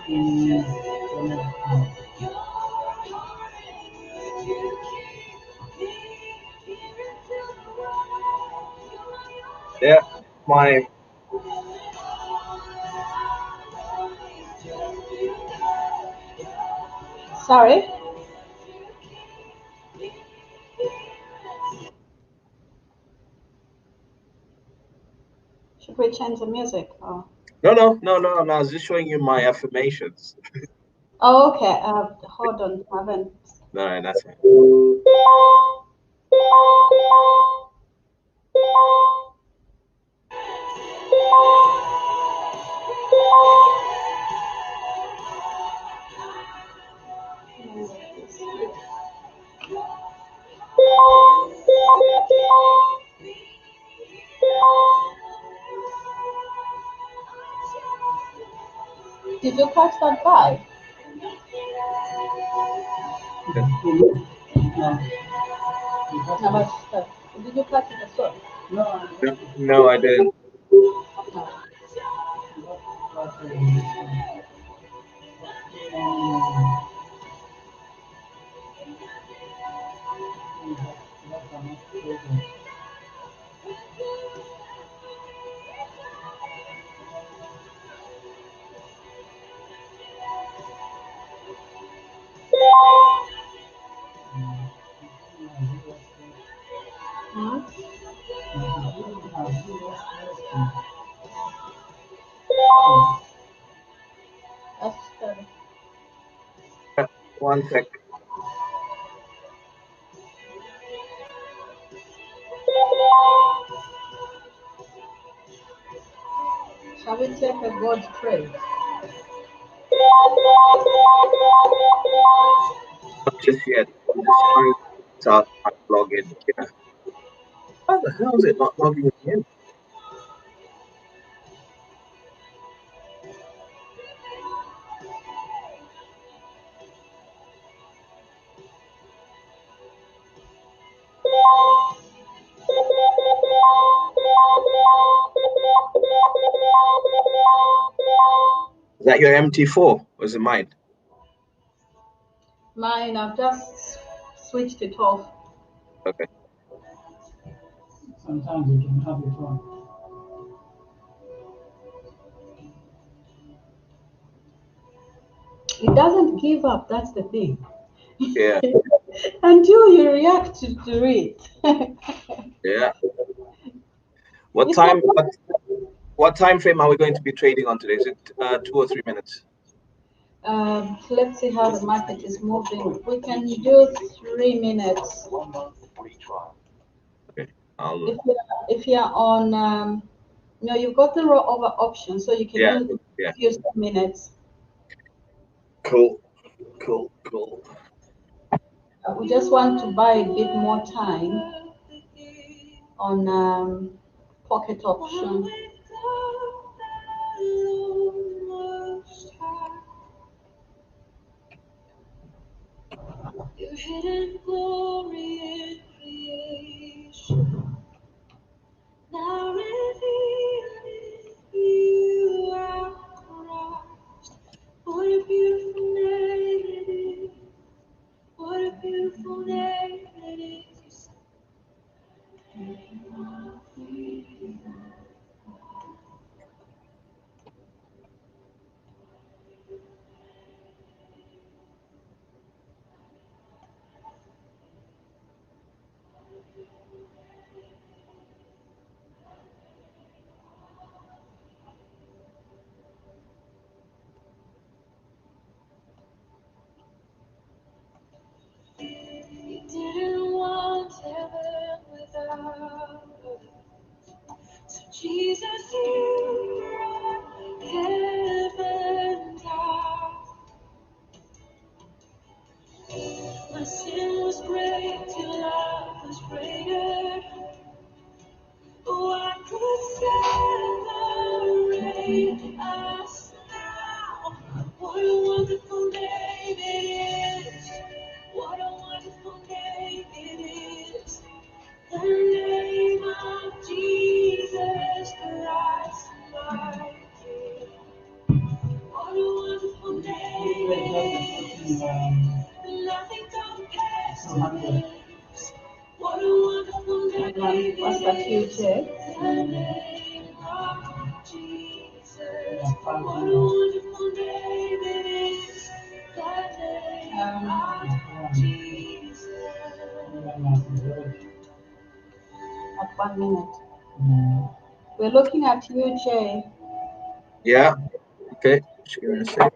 Yeah, my Sorry? Should we change the music? Oh, no. I was just showing you my affirmations. oh okay. Hold on. I haven't. No, that's fine. Did you catch that vibe? No, but, did you catch it as well? No, I didn't. No. Hmm? That's One sec. Shall we take a God trade? Not just yet. I'm just trying to start my login here. How the hell is it not logging me in? Is that your MT4 or is it mine? Mine, I've just switched it off. Okay. Sometimes you can have it on. It doesn't give up, that's the thing. Yeah. Until you react to it. Yeah. What It's time? not, What time frame are we going to be trading on today? Is it 2 or 3 minutes? let's see how the market is moving. We can do 3 minutes. Okay. If you're on, no, you've got the roll over option, so you can Yeah. use minutes. Cool. We just want to buy a bit more time on pocket option. Your hidden glory in creation, now revealed in you are Christ. What a beautiful name it is. What a beautiful name it is. QJ. At 1 minute. We're looking at UJ. Yeah. Okay. Just give me a sec.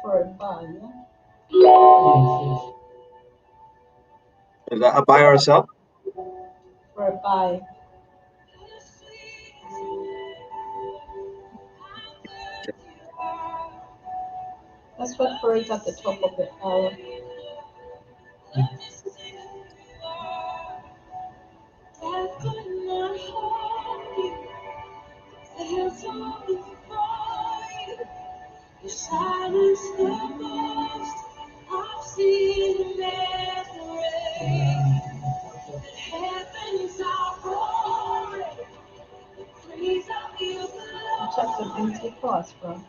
For a buy, yeah? Is that a buy or a sell? For a buy. Let's wait for it at the top of the hour. Check the empty cost, bro.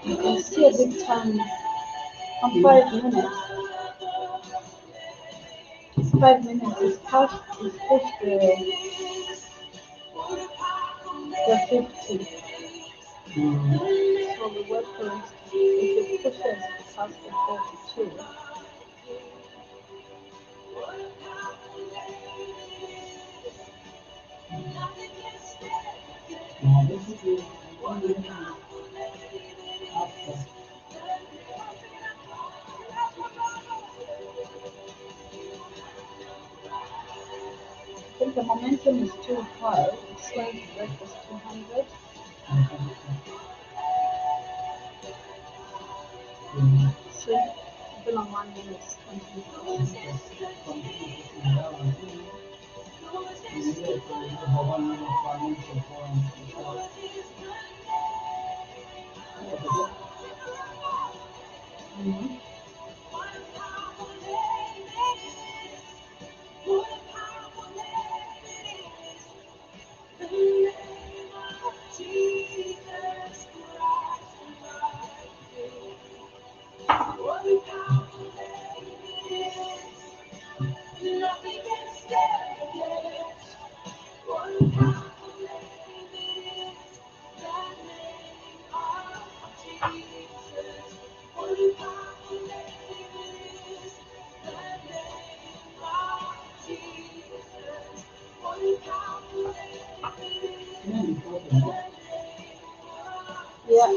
You can see a big time on 5 minutes. 5 minutes is pushed the 50. So we wait for it. If it pushes past the 42. I think the momentum is too high. It's going to break this 200. See, even on 1 minute, it's 20. Yeah.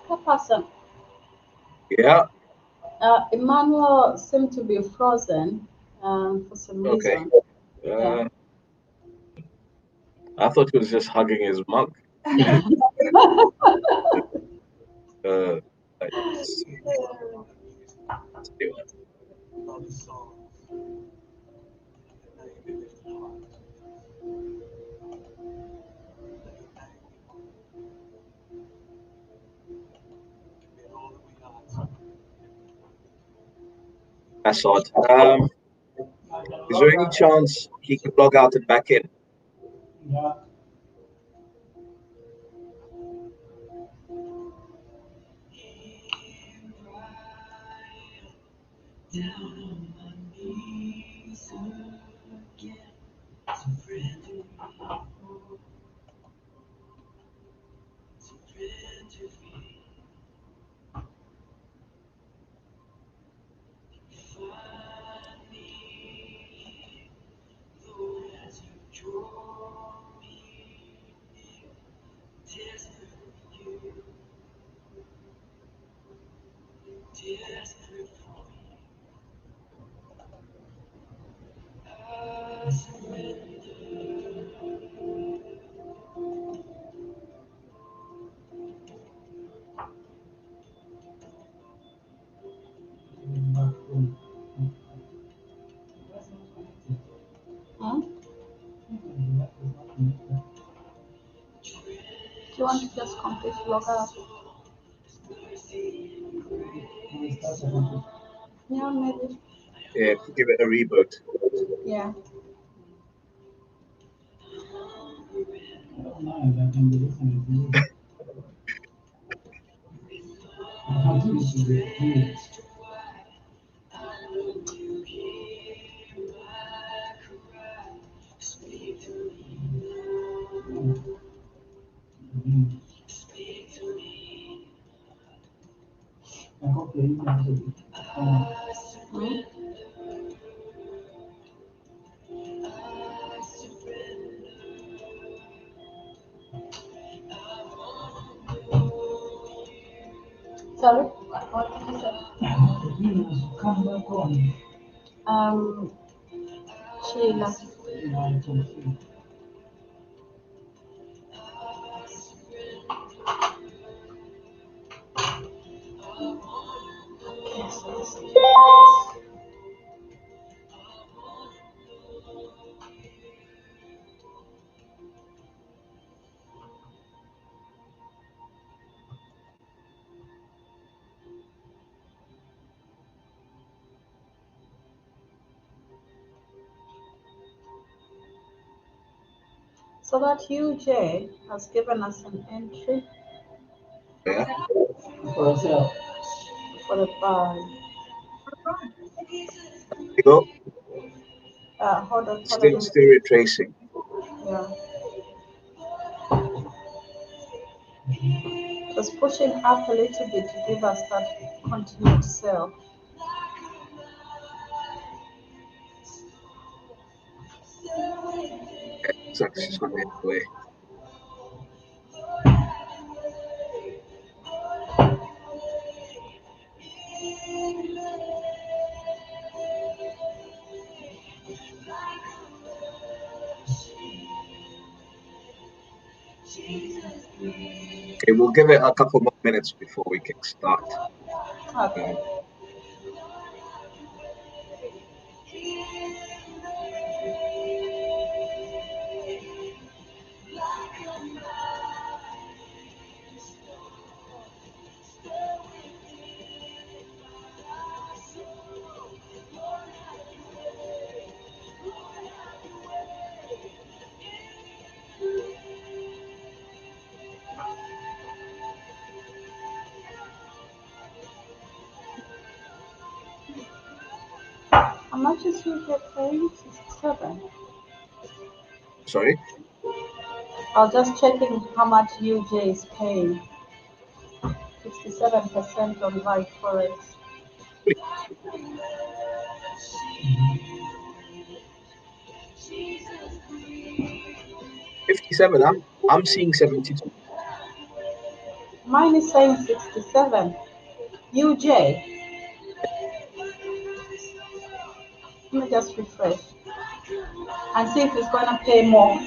Kapasa, Yeah. Emmanuel seemed to be frozen for some Okay. reason. Uh, I thought he was just hugging his mug. Let's see. Let's do it. That's odd. Is there any chance he could log out and back in? log out. Yeah, maybe. Yeah, give it a reboot. Yeah. Hmm? Sorry? What did you say? Sheila. So that UJ has given us an entry Yeah. for the buy. You go. Hold on, hold on. Still retracing. Yeah. Just pushing up a little bit to give us that continued sell. It's actually on its way. Okay, we'll give it a couple more minutes before we kick start. Okay. How much is UJ paying? 67. Sorry? I was just checking how much UJ is paying. 67% on Vibe Forex. 57. I'm seeing 72. Mine is saying 67. UJ. Let me just refresh and see if it's going to pay more.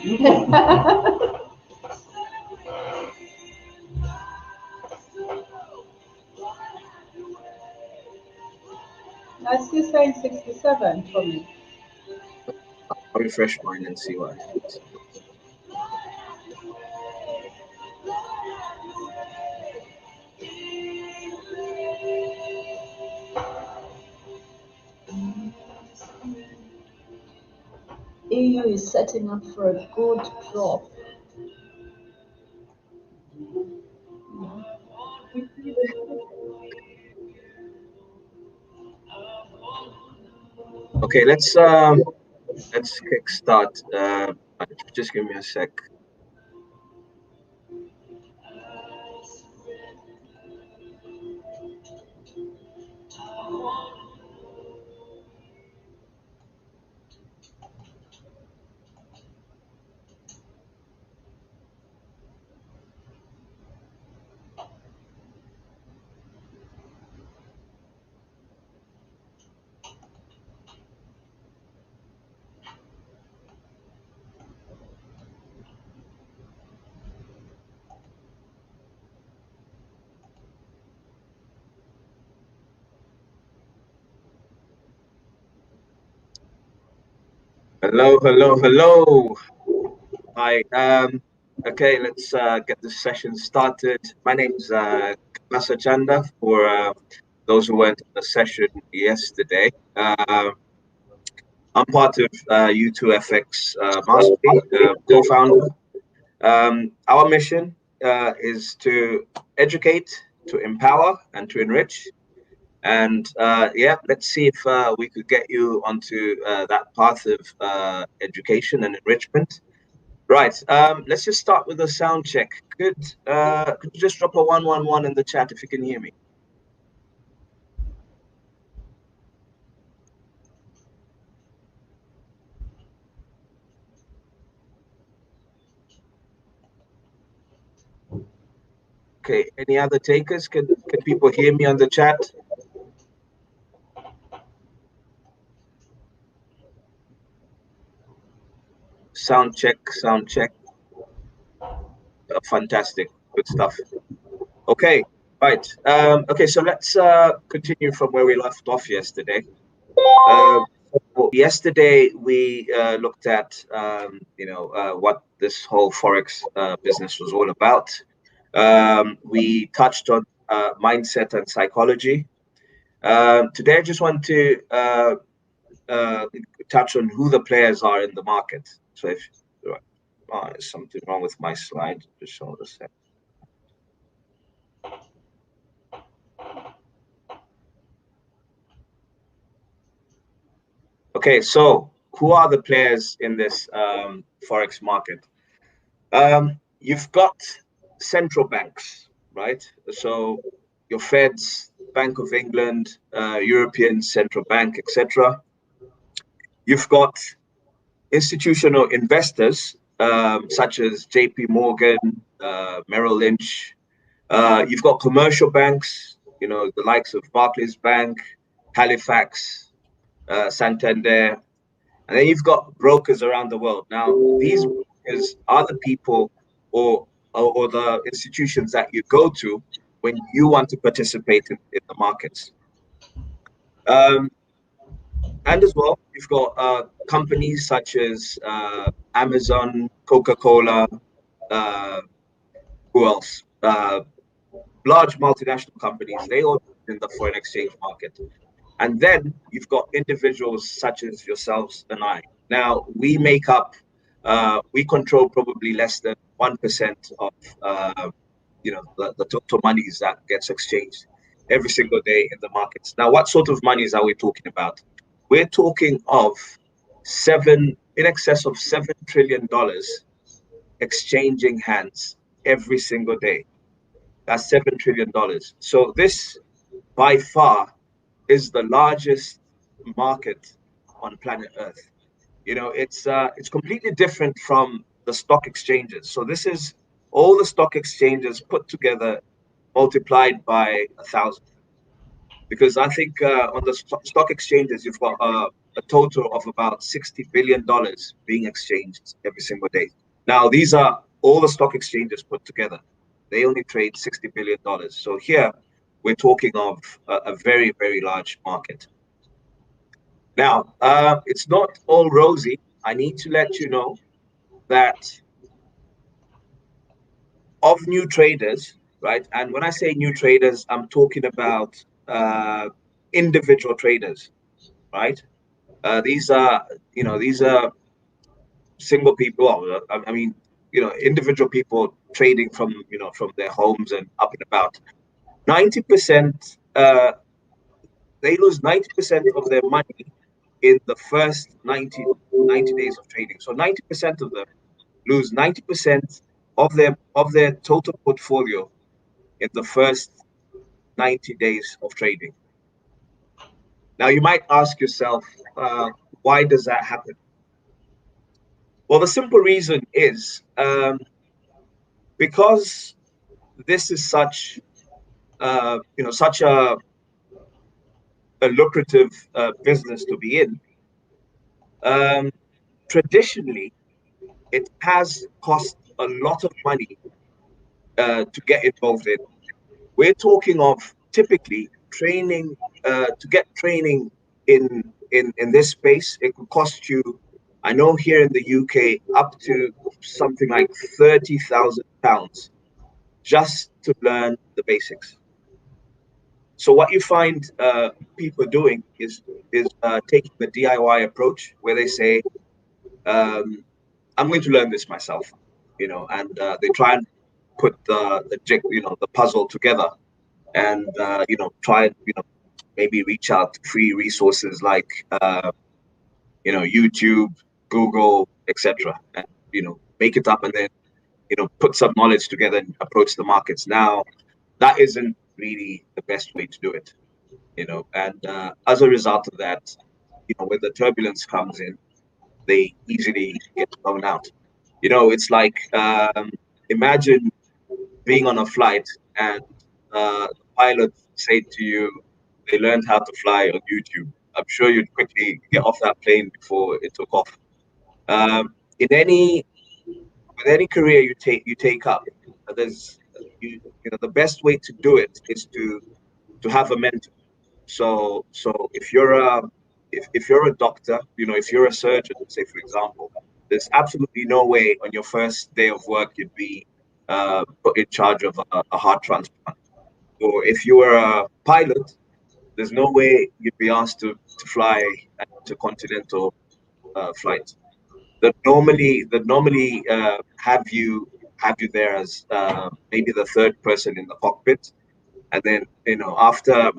I still saying 67 for me. I'll refresh mine and see what happens. EU is setting up for a good drop. Okay, let's kick start. Just give me a sec. Hello. Hi. Okay, let's get this session started. My name's Kamasa Chanda for those who went to the session yesterday. I'm part of U2FX Mastery, co-founder. Our mission is to educate, to empower, and to enrich. And yeah, let's see if we could get you onto that path of education and enrichment. Right. Let's just start with a sound check. Could you just drop a 111 in the chat if you can hear me? Okay. Any other takers? Can people hear me on the chat? Sound check. Sound check. Fantastic. Good stuff. Okay. Right. Okay. So let's continue from where we left off yesterday. So yesterday we looked at what this whole forex business was all about. We touched on mindset and psychology. Today I just want to touch on who the players are in the market. So if there's something wrong with my slide, just hold a second. Okay, so who are the players in this forex market? You've got central banks, right? So your Feds, Bank of England, European Central Bank, etc. You've got institutional investors such as JP Morgan, Merrill Lynch. You've got commercial banks, the likes of Barclays Bank, Halifax, Santander. And then you've got brokers around the world. Now, these brokers are the people or the institutions that you go to when you want to participate in the markets. And as well, you've got companies such as Amazon, Coca-Cola, who else? Large multinational companies, they all in the foreign exchange market. And then you've got individuals such as yourselves and I. Now, we control probably less than 1% of, the total monies that gets exchanged every single day in the markets. Now, what sort of monies are we talking about? We're talking of in excess of $7 trillion exchanging hands every single day. That's $7 trillion. So this, by far, is the largest market on planet Earth. It's completely different from the stock exchanges. So this is all the stock exchanges put together, multiplied by 1,000. Because I think on the stock exchanges, you've got a total of about $60 billion being exchanged every single day. Now, these are all the stock exchanges put together. They only trade $60 billion. So here, we're talking of a very, very large market. Now, it's not all rosy. I need to let you know that of new traders, right? And when I say new traders, I'm talking about individual traders, right? These are single people. I mean, individual people trading from their homes and up and about. 90%, they lose 90% of their money in the first 90 days of trading. So 90% of them lose 90% of their total portfolio in the first 90 days of trading. Now you might ask yourself, why does that happen? Well, the simple reason is because this is such such a lucrative business to be in. Traditionally, it has cost a lot of money to get involved in. We're talking of typically training to get training in this space. It could cost you, I know here in the UK up to something like £30,000 just to learn the basics. So what you find people doing is taking the DIY approach where they say, I'm going to learn this myself, and they try and put the puzzle together, and try and maybe reach out to free resources like YouTube, Google, etc., and make it up, and then put some knowledge together and approach the markets. Now that isn't really the best way to do it, and as a result of that, when the turbulence comes in, they easily get thrown out. It's like, imagine being on a flight and the pilot say to you they learned how to fly on YouTube. I'm sure you'd quickly get off that plane before it took off. In any with any career you take up, there's the best way to do it is to have a mentor. So if you're a doctor, if you're a surgeon, say for example, there's absolutely no way on your first day of work you'd be put in charge of a heart transplant. Or if you were a pilot, there's no way you'd be asked to fly an intercontinental flight. That normally have you there as maybe the third person in the cockpit, and then after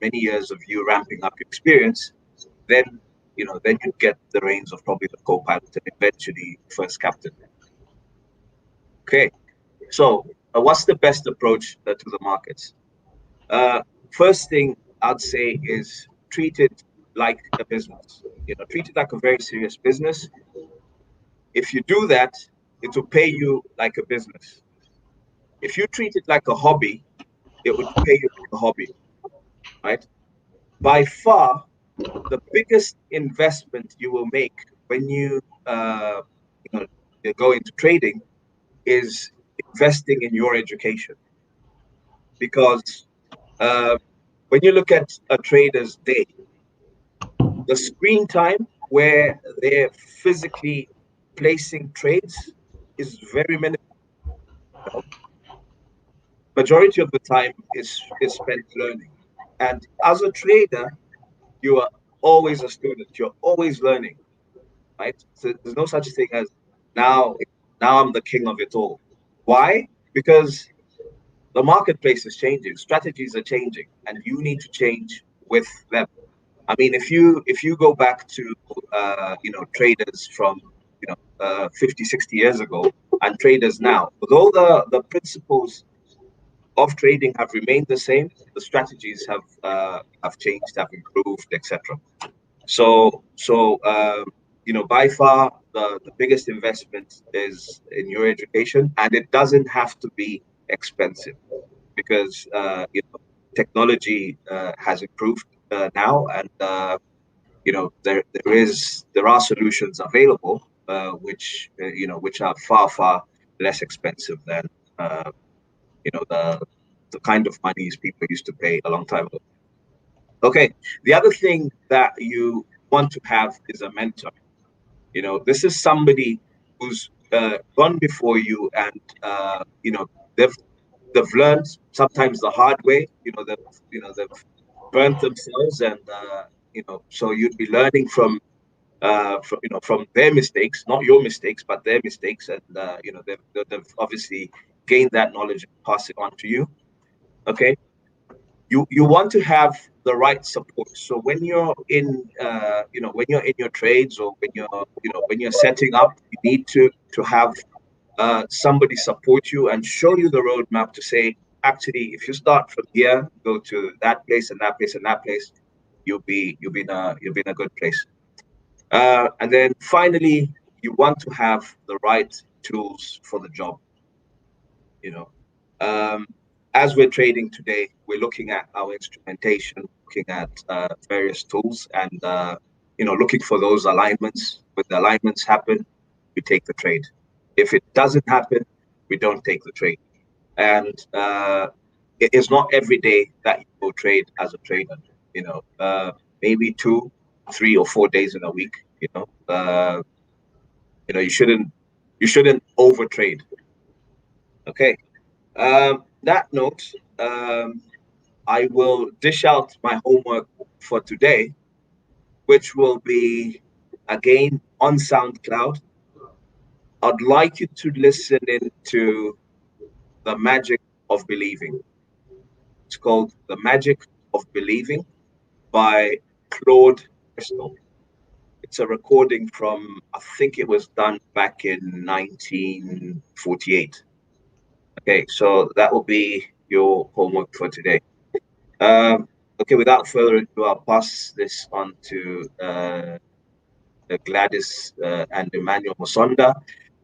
many years of you ramping up your experience, then then you get the reins of probably the co-pilot and eventually first captain. Okay, so what's the best approach to the markets? uh, First thing I'd say is treat it like a business. Treat it like a very serious business. If you do that, it will pay you like a business. If you treat it like a hobby, it would pay you like a hobby, right? By far, the biggest investment you will make when you go into trading is investing in your education. Because when you look at a trader's day, the screen time where they're physically placing trades is very minimal. Majority of the time is spent learning. And as a trader, you are always a student. You're always learning, right? So there's no such thing as now. Now I'm the king of it all. Why? Because the marketplace is changing, strategies are changing, and you need to change with them. I mean, if you go back to traders from 50, 60 years ago and traders now, although the principles of trading have remained the same, the strategies have changed, have improved, etc. So by far the biggest investment is in your education, and it doesn't have to be expensive because technology has improved now, and there are solutions available which are far less expensive than uh, the kind of monies people used to pay a long time ago. Okay, the other thing that you want to have is a mentor. This is somebody who's gone before you, and they've they've learned sometimes the hard way. They've burnt themselves, and so you'd be learning from their mistakes, not your mistakes, but their mistakes, and they've obviously gained that knowledge and pass it on to you. Okay, you want to have the right support. So when you're in your trades, or when you're setting up, you need to have somebody support you and show you the roadmap to say, actually, if you start from here, go to that place and that place and that place, you'll be in a good place. And then finally, you want to have the right tools for the job. You know, um, as we're trading today, we're looking at our instrumentation, looking at various tools, and looking for those alignments. When the alignments happen, we take the trade. If it doesn't happen, we don't take the trade. And it is not every day that you will trade as a trader. Maybe 2, 3, or 4 days in a week. You know, you shouldn't overtrade. Okay. That note, I will dish out my homework for today, which will be again on SoundCloud. I'd like you to listen into The Magic of Believing. It's called The Magic of Believing by Claude Crystal. It's a recording from, I think it was done back in 1948. Okay, so that will be your homework for today. Okay, without further ado, I'll pass this on to Gladys and Emmanuel Musonda,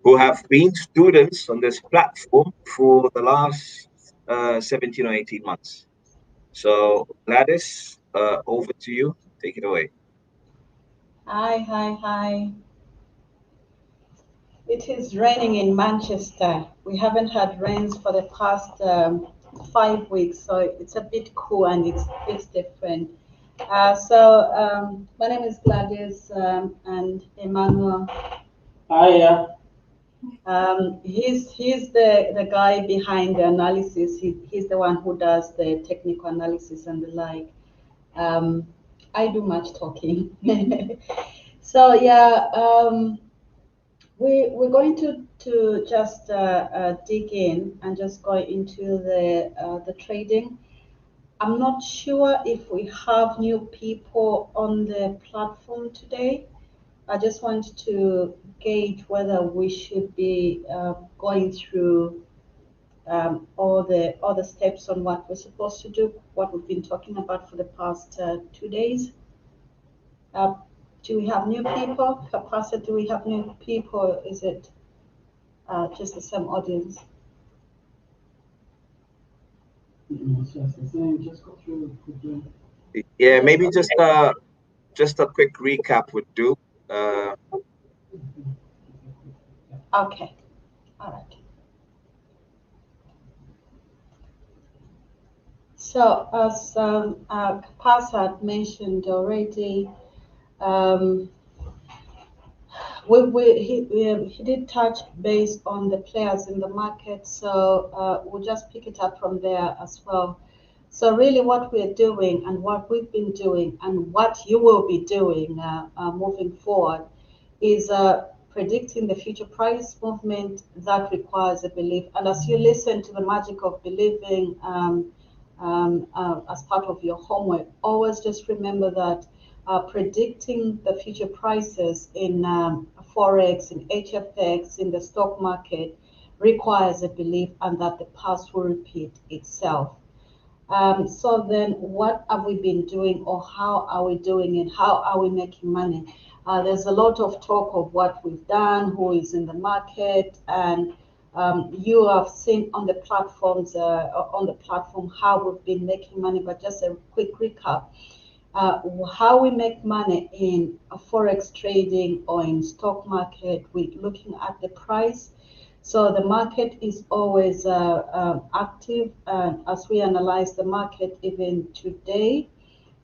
who have been students on this platform for the last 17 or 18 months. So, Gladys, over to you. Take it away. Hi. It is raining in Manchester. We haven't had rains for the past 5 weeks, so it's a bit cool and it's different. My name is Gladys and Emmanuel. Hiya. He's the guy behind the analysis. He's the one who does the technical analysis and the like. I do much talking. So yeah, we're going to just dig in and just go into the trading. I'm not sure if we have new people on the platform today. I just want to gauge whether we should be going through all the steps on what we're supposed to do, what we've been talking about for the past 2 days. Uh, do we have new people? Capacity, do we have new people? Is it just the same audience? It's just the same. Just go through quickly. Yeah, maybe just a quick recap would do. Okay, all right. So as Kapas had mentioned already, um, he did touch base on the players in the market, so we'll just pick it up from there as well. So really what we're doing and what we've been doing and what you will be doing moving forward is predicting the future price movement that requires a belief. And as you listen to the magic of believing as part of your homework, always just remember that predicting the future prices in Forex, in HFX, in the stock market requires a belief and that the past will repeat itself. So then what have we been doing or how are we doing it? How are we making money? There's a lot of talk of what we've done, who is in the market, and you have seen on the platforms, on the platform how we've been making money, but just a quick recap. How we make money in forex trading or in stock market, we're looking at the price. So the market is always active, and as we analyze the market even today,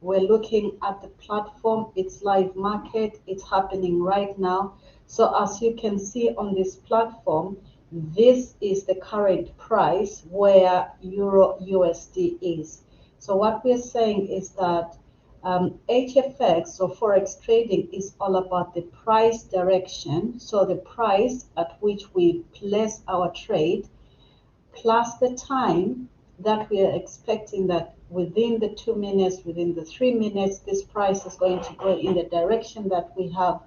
we're looking at the platform. It's live market. It's happening right now. So as you can see on this platform, this is the current price where Euro USD is. So what we're saying is that HFX or Forex trading is all about the price direction. So the price at which we place our trade plus the time that we are expecting that within the 2 minutes, within the 3 minutes, this price is going to go in the direction that we have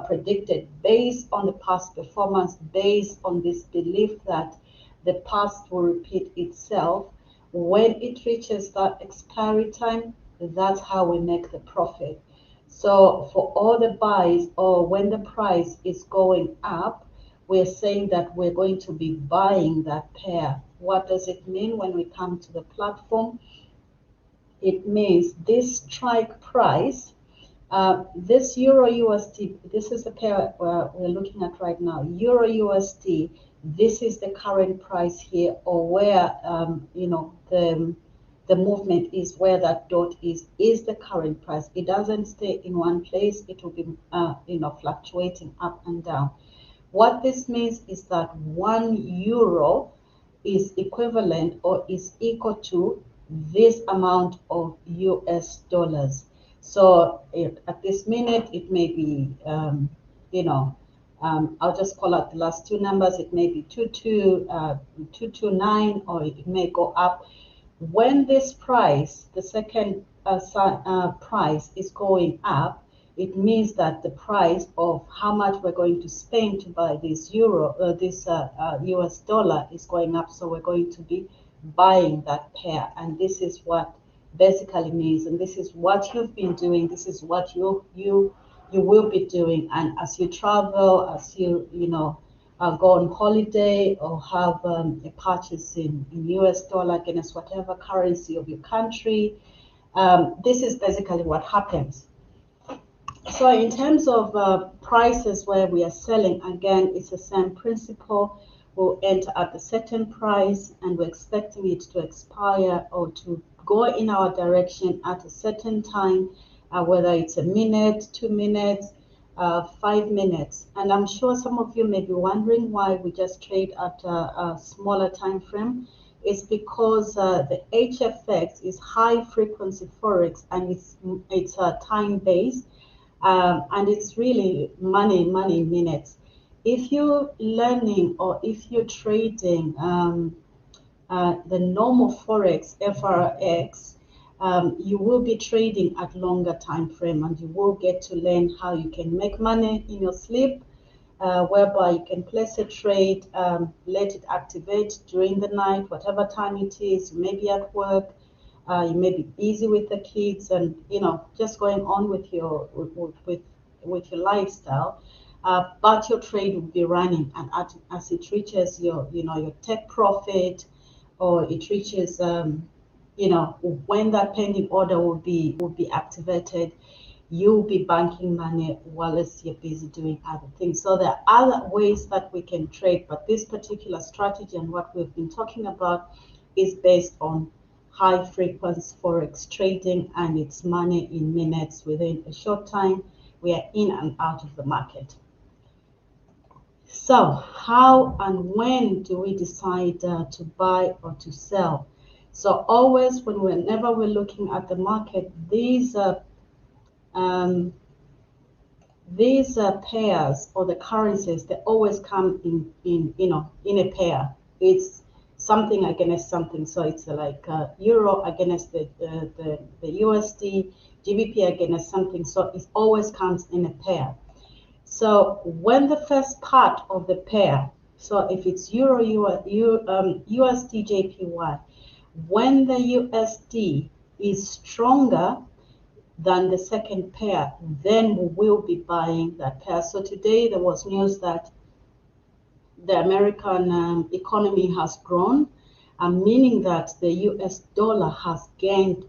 predicted based on the past performance, based on this belief that the past will repeat itself. When it reaches that expiry time, that's how we make the profit. So for all the buys or when the price is going up, we're saying that we're going to be buying that pair. What does it mean when we come to the platform? It means this strike price, this Euro USD, this is the pair we're looking at right now. Euro USD, this is the current price here, or where the the movement is, where that dot is the current price. It doesn't stay in one place. It will be, fluctuating up and down. What this means is that €1 is equivalent or is equal to this amount of US dollars. So at this minute, it may be, I'll just call out the last two numbers. It may be 229, or it may go up. When this price, the second price, is going up, it means that the price of how much we're going to spend to buy this US dollar is going up. So we're going to be buying that pair, and this is what basically means, and this is what you've been doing. This is what you will be doing, and as you travel, as you go on holiday, or have a purchase in US dollar against whatever currency of your country, this is basically what happens. So in terms of prices where we are selling, again, it's the same principle. We'll enter at a certain price, and we're expecting it to expire or to go in our direction at a certain time, whether it's a minute, 2 minutes, 5 minutes. And I'm sure some of you may be wondering why we just trade at a smaller time frame. It's because the HFX is high frequency forex, and it's time based, and it's really money in minutes. If you're learning, or if you're trading the normal forex, FRX, you will be trading at longer time frame, and you will get to learn how you can make money in your sleep, whereby you can place a trade, let it activate during the night, whatever time it is. You may be at work, you may be busy with the kids, and just going on with your lifestyle. But your trade will be running, and as it reaches your take profit, or it reaches when that pending order will be activated, you'll be banking money while you're busy doing other things. So there are other ways that we can trade, but this particular strategy and what we've been talking about is based on high frequency forex trading, and it's money in minutes. Within a short time, we are in and out of the market. So how and when do we decide to buy or to sell? So always, whenever we're looking at the market, these pairs, or the currencies, they always come in a pair. It's something against something. So it's like euro against the USD, GBP against something. So it always comes in a pair. So when the first part of the pair, so if it's euro, USD, JPY, when the USD is stronger than the second pair, then we will be buying that pair. So today there was news that the American economy has grown, meaning that the US dollar has gained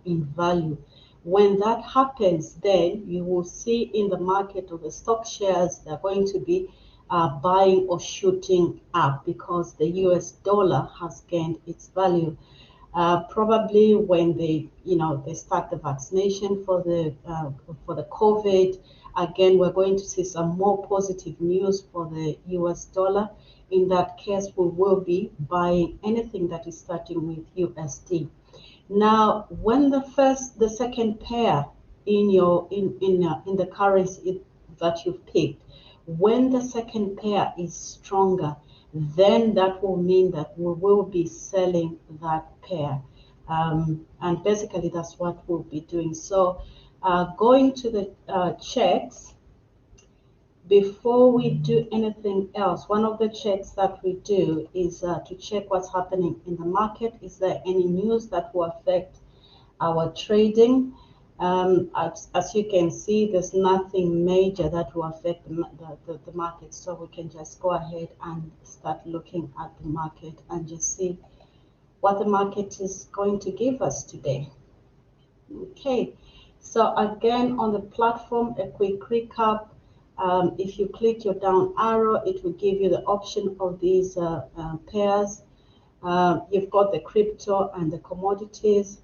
in value. When that happens, then you will see in the market of the stock shares, they're going to be buying or shooting up, because the US dollar has gained its value. Probably when they start the vaccination for the COVID, again, we're going to see some more positive news for the US dollar. In that case, we will be buying anything that is starting with USD. Now, when the second pair in the currency that you've picked, when the second pair is stronger, then that will mean that we will be selling that pair. And basically that's what we'll be doing. So going to the checks, before we do anything else, one of the checks that we do is to check what's happening in the market. Is there any news that will affect our trading? As you can see, there's nothing major that will affect the market. So we can just go ahead and start looking at the market and just see what the market is going to give us today. Okay, so again, on the platform, a quick recap. If you click your down arrow, it will give you the option of these pairs. You've got the crypto and the commodities,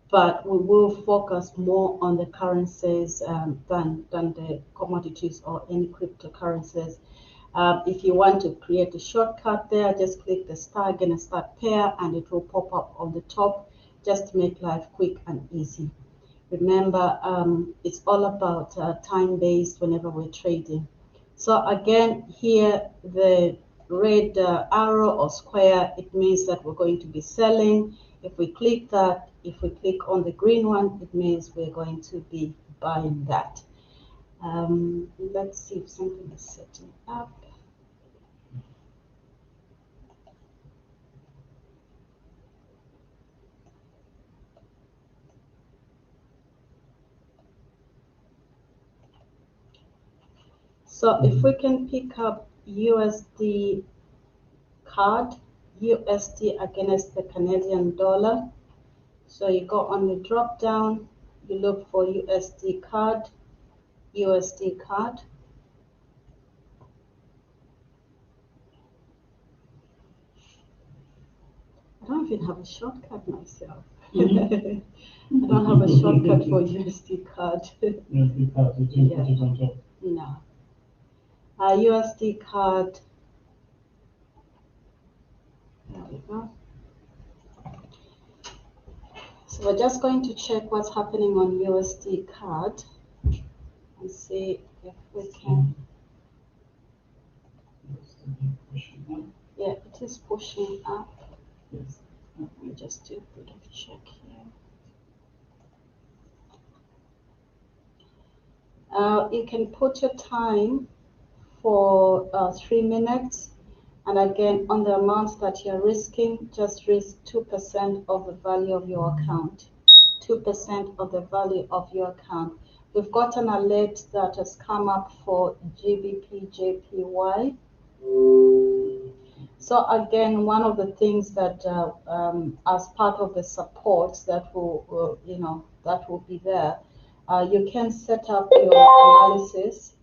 but we will focus more on the currencies than the commodities or any cryptocurrencies. If you want to create a shortcut there, just click the star again and start pair, and it will pop up on the top just to make life quick and easy. Remember, it's all about time-based whenever we're trading. So again, here the red arrow or square, it means that we're going to be selling. If we click that, if we click on the green one, it means we're going to be buying that. Let's see if something is setting up. So if we can pick up USD CAD, USD against the Canadian dollar. So you go on the drop down, you look for USD CAD, USD CAD. I don't even have a shortcut myself. I don't have a shortcut for USD CAD. USD card, you didn't put it on top. No. USD CAD. There we go. So we're just going to check what's happening on USD CAD and see if we can. Pushing up. Yeah, it is pushing up. Yes. Let me just do a bit of check here. You can put your time for 3 minutes, and again, on the amount that you're risking, just risk 2% of the value of your account. 2% of the value of your account. We've got an alert that has come up for GBP JPY. So again, one of the things that as part of the support that will that will be there, you can set up your analysis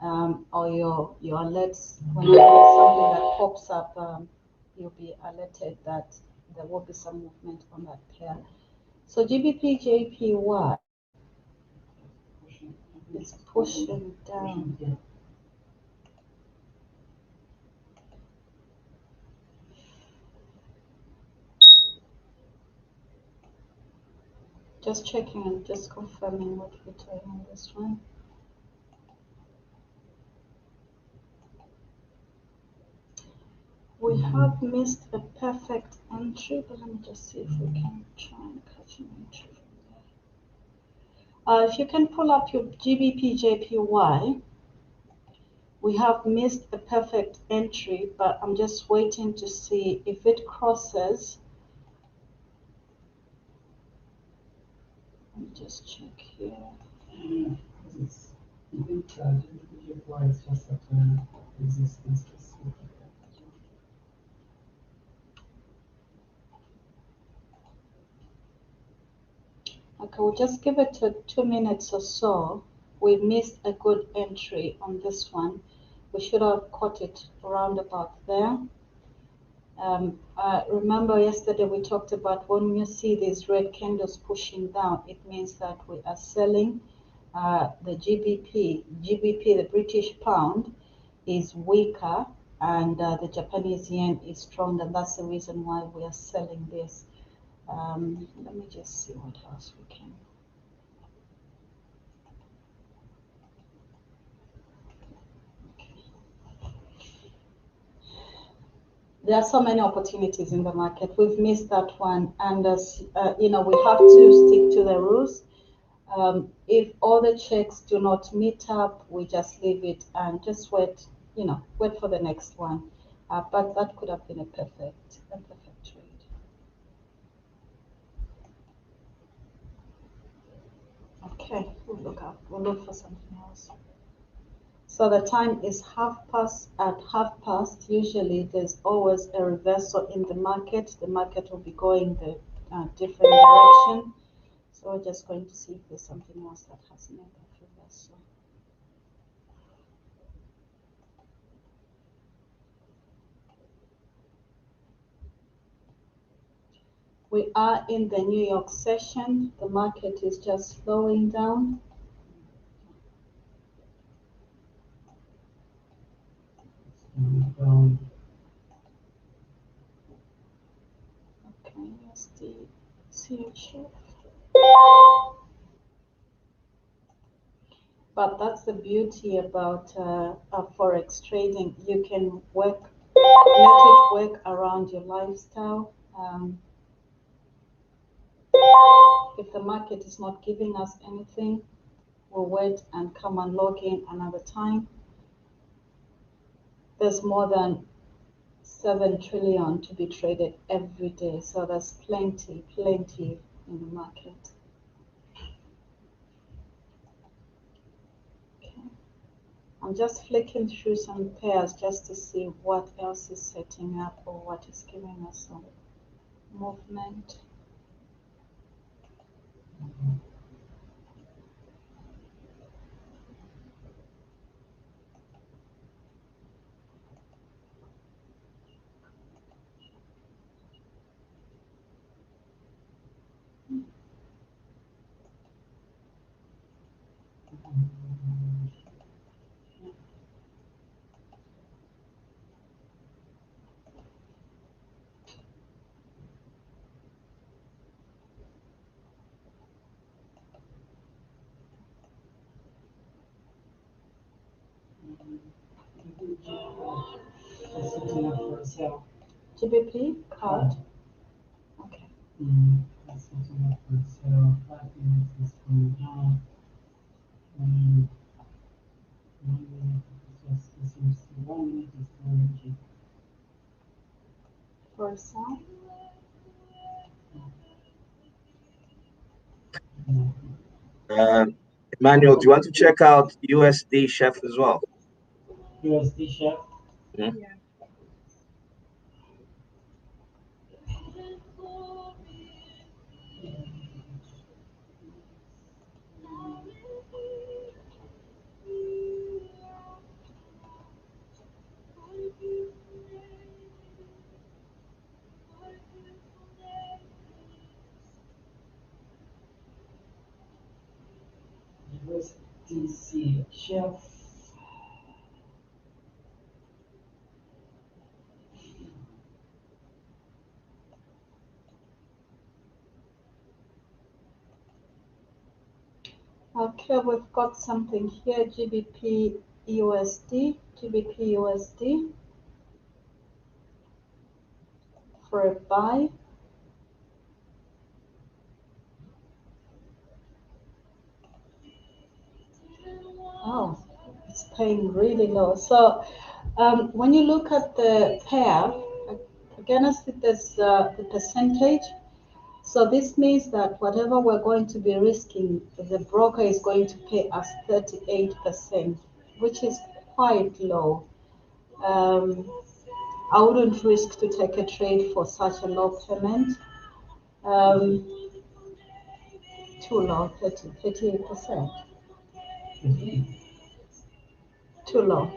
or your alerts. Whenever there's something that pops up, you'll be alerted that there will be some movement on that pair. So GBP JPY is pushing down. Just checking and just confirming what we're doing on this one. We have missed a perfect entry, but let me just see if we can try and catch an entry from there. If you can pull up your GBP JPY, we have missed a perfect entry, but I'm just waiting to see if it crosses. Let me just check here. Yeah, because I think JPY is just at resistance. Okay, we'll just give it 2 minutes or so. We missed a good entry on this one. We should have caught it around about there. Remember yesterday we talked about when you see these red candles pushing down, it means that we are selling. The GBP, the British pound, is weaker, and the Japanese yen is strong, and that's the reason why we are selling this. Let me just see what else we can. There are so many opportunities in the market. We've missed that one, and as we have to stick to the rules. If all the checks do not meet up, we just leave it and just wait. Wait for the next one. But that could have been a perfect trade. Okay, we'll look up. We'll look for something else. So the time is half past. At half past, usually there's always a reversal in the market. The market will be going the different direction. So we're just going to see if there's something else that has made that reversal. We are in the New York session. The market is just slowing down. Down. Okay, let's see CHF. But that's the beauty about forex trading. You can let it work around your lifestyle. If the market is not giving us anything, we'll wait and come and log in another time. There's more than 7 trillion to be traded every day, so there's plenty in the market. Okay. I'm just flicking through some pairs just to see what else is setting up or what is giving us some movement. That's setting up for a sale. GBP card. Okay. That's setting up for a sale. 5 minutes is going down. 1 minute is just, it seems to 1 minute is still ranging. For a sale. Emmanuel, do you want to check out USD Chef as well? USD chef. Yeah. USDC chef. Okay, we've got something here, GBP USD for a buy. Oh, it's paying really low. So when you look at the pair, again, I see this the percentage. So this means that whatever we're going to be risking, the broker is going to pay us 38%, which is quite low. I wouldn't risk to take a trade for such a low payment. Too low, 38%. Too low.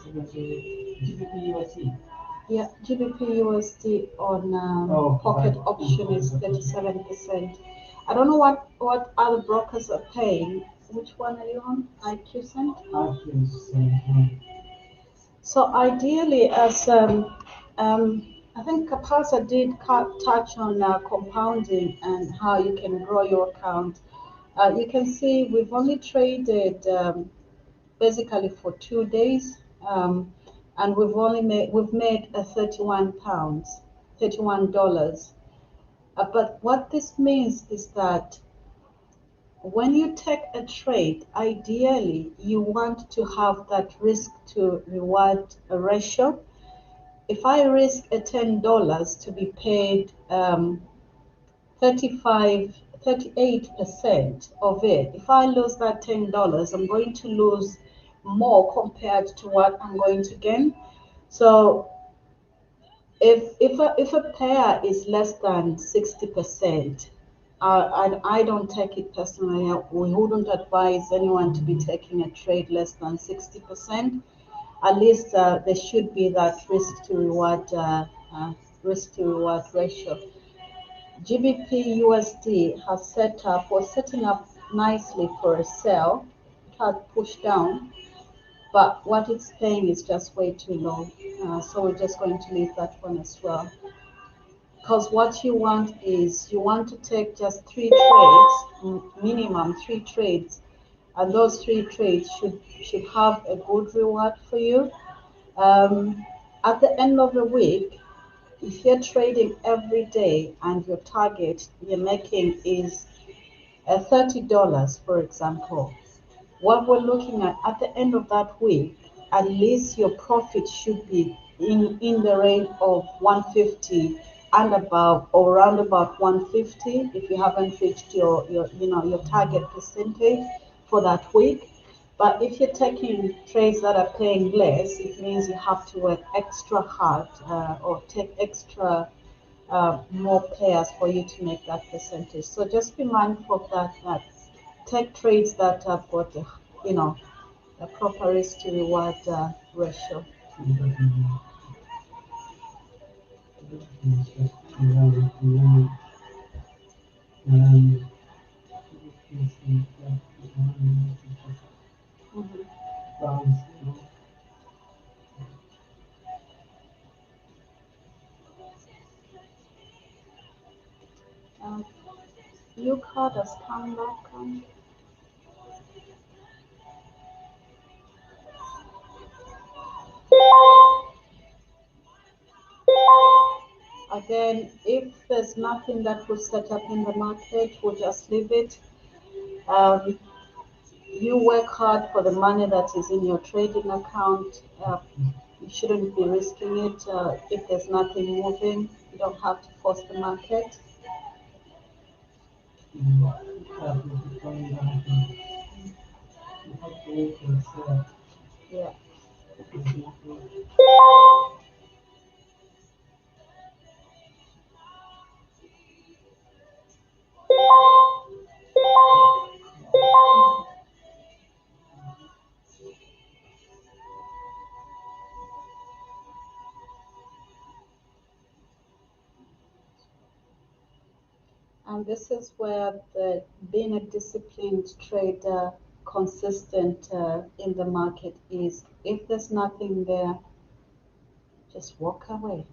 GBP USD. Yeah, GBP USD on pocket option is 37%. I don't know what other brokers are paying. Which one are you on? IQCent? IQCent. So ideally, as I think Kapasa did touch on compounding and how you can grow your account. You can see we've only traded basically for 2 days, and we've made 31 pounds, $31. But what this means is that when you take a trade, ideally you want to have that risk to reward ratio. If I risk a $10 to be paid 38% of it, if I lose that $10, I'm going to lose more compared to what I'm going to gain. So if a pair is less than 60%, I don't take it personally. We wouldn't advise anyone to be taking a trade less than 60%. At least there should be that risk to reward ratio. GBP USD has was setting up nicely for a sell. It had pushed down, but what it's paying is just way too low. So we're just going to leave that one as well. Because what you want is you want to take just 3 trades, minimum 3 trades, and those 3 trades should have a good reward for you. At the end of the week, if you're trading every day and your target you're making is $30, for example, what we're looking at the end of that week, at least your profit should be in the range of 150 and above, or around about 150 if you haven't reached your target percentage for that week. But if you're taking trades that are paying less, it means you have to work extra hard or take extra more pairs for you to make that percentage. So just be mindful of that. Take trades that have got a proper risk to reward ratio. Your card has come back on. Again, if there's nothing that will set up in the market, we'll just leave it. You work hard for the money that is in your trading account. You shouldn't be risking it. If there's nothing moving, you don't have to force the market. Yeah. And this is where being a disciplined trader, consistent in the market is. If there's nothing there, just walk away.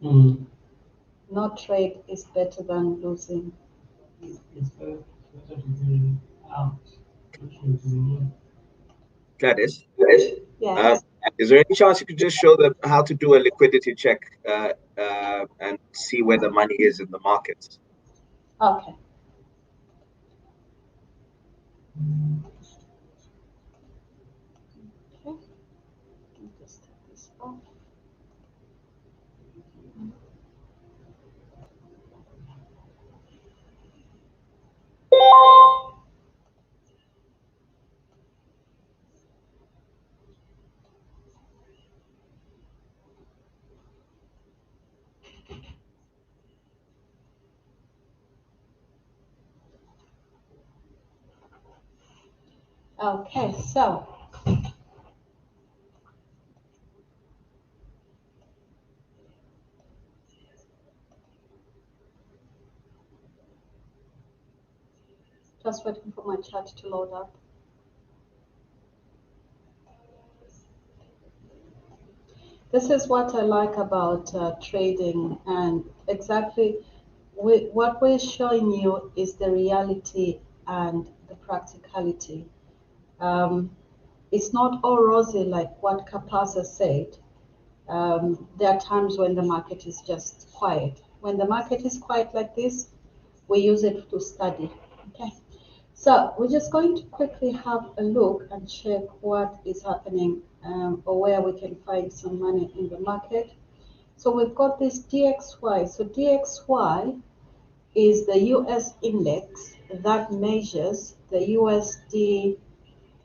No trade is better than losing. It's better to be out. Gladys, Yes. is there any chance you could just show them how to do a liquidity check and see where the money is in the markets? Okay. Okay. Let me just take this off. Okay, so just waiting for my chart to load up. This is what I like about trading, and exactly what we're showing you is the reality and the practicality. It's not all rosy like what Kapasa said. There are times when the market is just quiet. When the market is quiet like this, we use it to study. Okay. So we're just going to quickly have a look and check what is happening or where we can find some money in the market. So we've got this DXY. So DXY is the US index that measures the USD.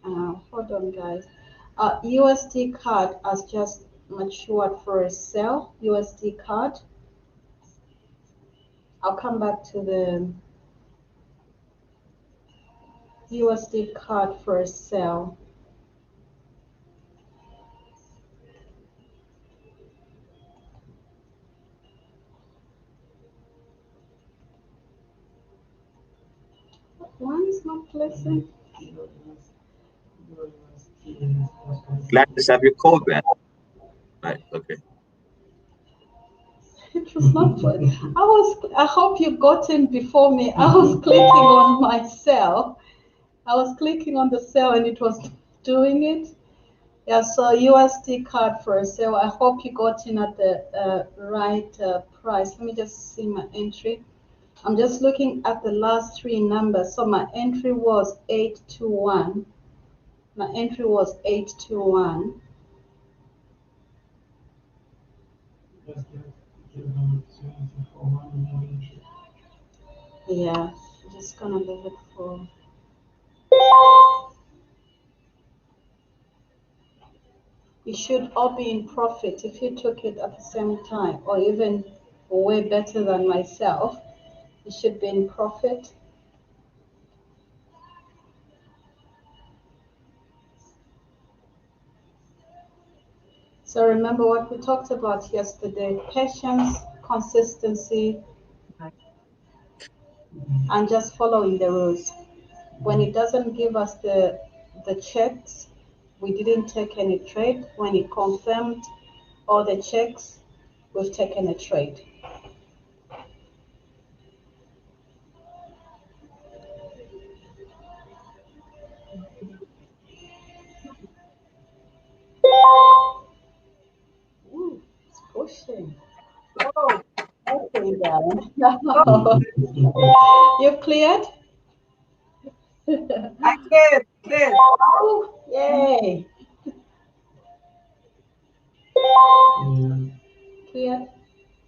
Hold on, guys. USD card has just matured for a sell. USD card. I'll come back to the USD card for a sell. One is not placing. Gladys, have you called that? Right. Okay. It was not. I hope you got in before me. I was clicking on my cell. I was clicking on the cell and it was doing it. Yeah, so USD card for a sale. I hope you got in at the right price. Let me just see my entry. I'm just looking at the last three numbers. So my entry was 821. My entry was 821. Yeah, I'm just gonna leave it for. You should all be in profit if you took it at the same time, or even way better than myself. You should be in profit. So remember what we talked about yesterday: patience, consistency, and just following the rules. When it doesn't give us the checks, we didn't take any trade. When it confirmed all the checks, we've taken a trade. Ooh, it's pushing. Oh, okay then. You've cleared? I cleared. Oh, yay. Cleared?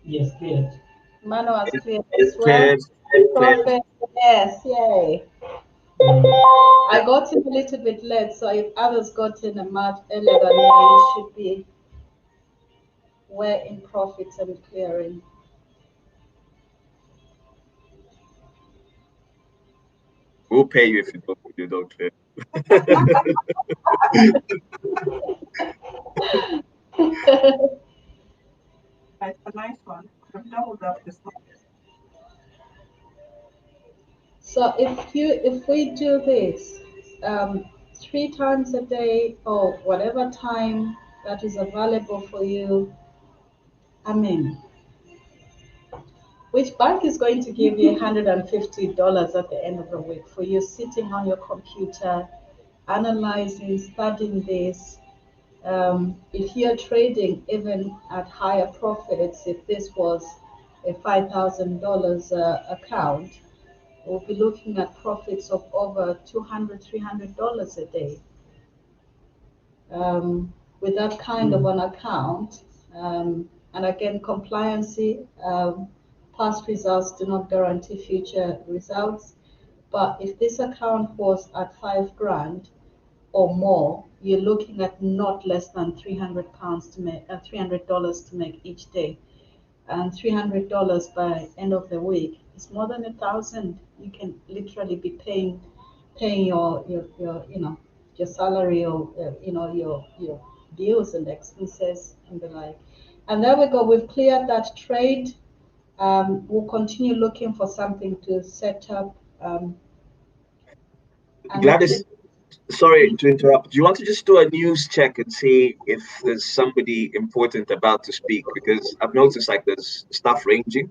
Yes, cleared. Mano has cleared as It's well. cleared. It's cleared. Profit, yes, yay. I got in a little bit late, so if others got in a much earlier than me, it should be we're in profits and clearing. We'll pay you if you don't clear. That's a nice one. I've doubled up this one. So if we do this 3 times a day or whatever time that is available for you, I mean, which bank is going to give you $150 at the end of the week for you sitting on your computer, analyzing, studying this? If you're trading even at higher profits, if this was a $5,000 account, we'll be looking at profits of over $200, $300 a day. With that kind of an account, and again, compliancy, past results do not guarantee future results. But if this account was at 5 grand or more, you're looking at not less than £300 to make, $300 to make each day, and $300 by end of the week is more than 1,000. You can literally be paying your salary, or your bills and expenses and the like. And there we go. We've cleared that trade. We'll continue looking for something to set up. And Gladys, sorry to interrupt. Do you want to just do a news check and see if there's somebody important about to speak? Because I've noticed like there's stuff ranging.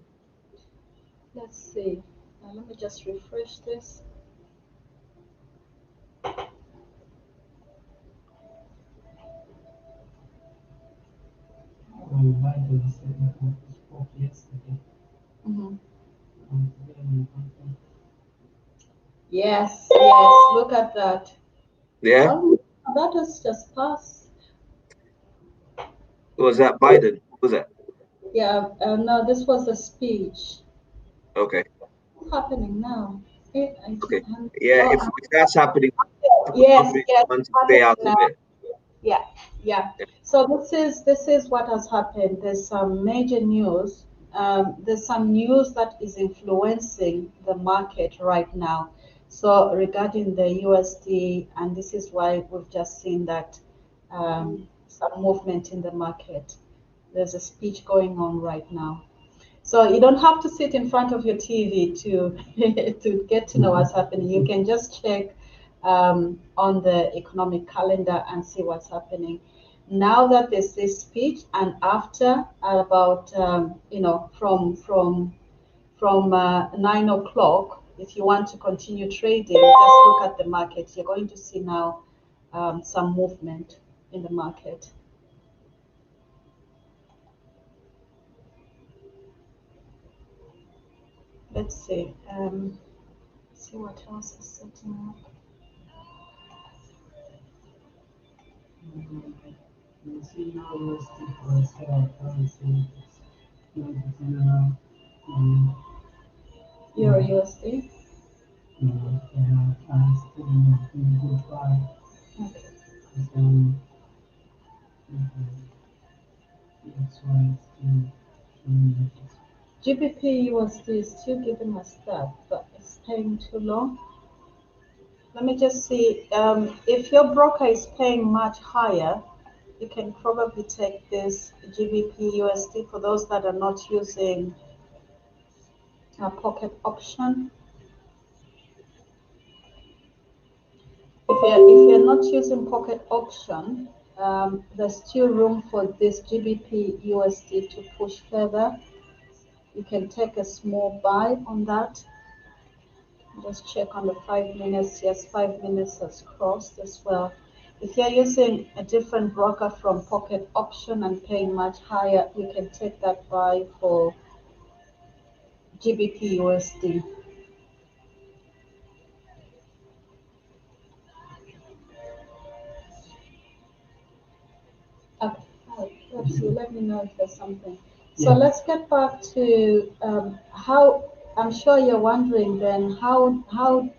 let's see. Let me just refresh this. Biden said he spoke yesterday. Mhm. Today, Yes, yes. Look at that. Yeah? Oh, that was just passed. Was that Biden? Was that? Yeah. No, this was a speech. Okay. What's happening now? Okay. Yeah, Oh, if that's happening, yes, probably yes, want it's to stay happening out of now. it. Yeah, yeah. Yeah. So this is what has happened. There's some major news. There's some news that is influencing the market right now. So regarding the USD, and this is why we've just seen that some movement in the market. There's a speech going on right now. So you don't have to sit in front of your TV to to get to know what's happening. You can just check on the economic calendar and see what's happening. Now that there's this speech, and after about from 9 o'clock, if you want to continue trading, just look at the market. You're going to see now some movement in the market. Let's see. See what else is setting up. You see now USD for sale currency, it's around Euro USD. I'm still in good buy. Okay. That's why it's still showing GBP USD is still giving us that, but it's paying too low. Let me just see. If your broker is paying much higher, you can probably take this GBP USD for those that are not using a pocket option. If you're not using pocket option, there's still room for this GBP USD to push further. You can take a small buy on that. Just check on the 5 minutes. Yes, 5 minutes has crossed as well. If you're using a different broker from pocket option and paying much higher, you can take that buy for GBP USD. Okay, let's see. Let me know if there's something. So Yeah. let's get back to how. I'm sure you're wondering then how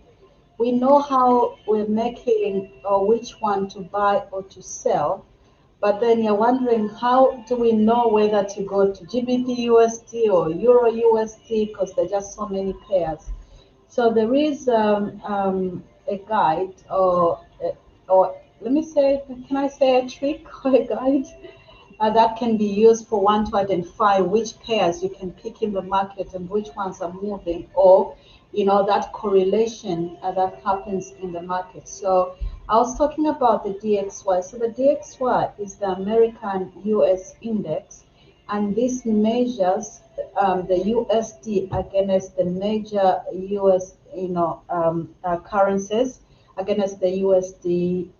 we know how we're making or which one to buy or to sell. But then you're wondering, how do we know whether to go to GBP USD or Euro USD, because there are just so many pairs. So there is a guide, or let me say, can I say a trick or a guide that can be used for one to identify which pairs you can pick in the market and which ones are moving, or that correlation that happens in the market. So I was talking about the DXY. So the DXY is the American US index, and this measures the USD against the major US currencies, against the USD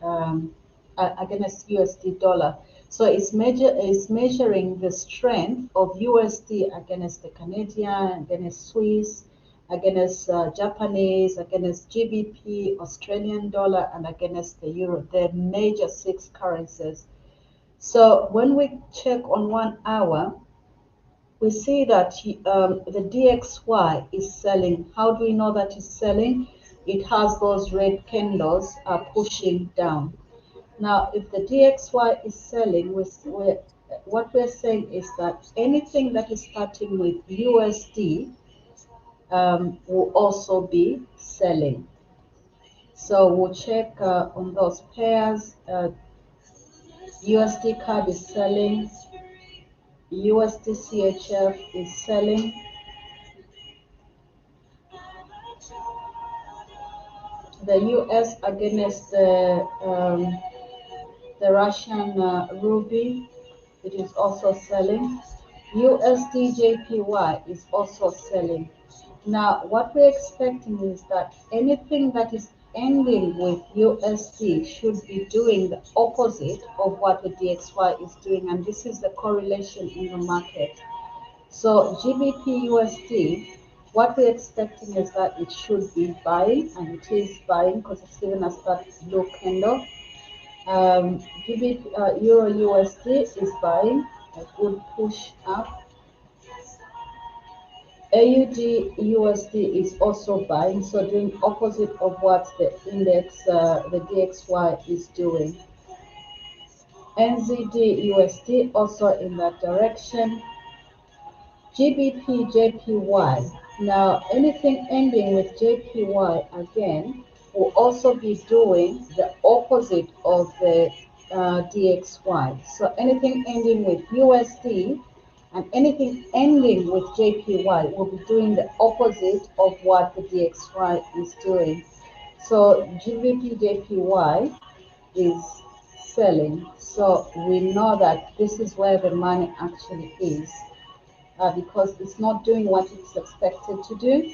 against USD dollar. So it's measuring the strength of USD against the Canadian, against Swiss, against Japanese, against GBP, Australian dollar, and against the euro, the major 6 currencies. So when we check on 1 hour, we see that the DXY is selling. How do we know that it's selling? It has those red candles pushing down. Now, if the DXY is selling, what we're saying is that anything that is starting with USD will also be selling. So we'll check on those pairs. USD CAD is selling. USD CHF is selling. The US against the Russian ruby, it is also selling. USD JPY is also selling. Now, what we're expecting is that anything that is ending with USD should be doing the opposite of what the DXY is doing, and this is the correlation in the market. So GBP USD, what we're expecting is that it should be buying, and it is buying because it's given us that blue candle. GBP Euro USD is buying, a good push up. AUD USD is also buying, so doing opposite of what the index, the DXY is doing. NZD USD also in that direction. GBP JPY. Now, anything ending with JPY again will also be doing the opposite of the DXY. So anything ending with USD And anything ending with JPY will be doing the opposite of what the DXY is doing. So GBP JPY is selling. So we know that this is where the money actually is, because it's not doing what it's expected to do.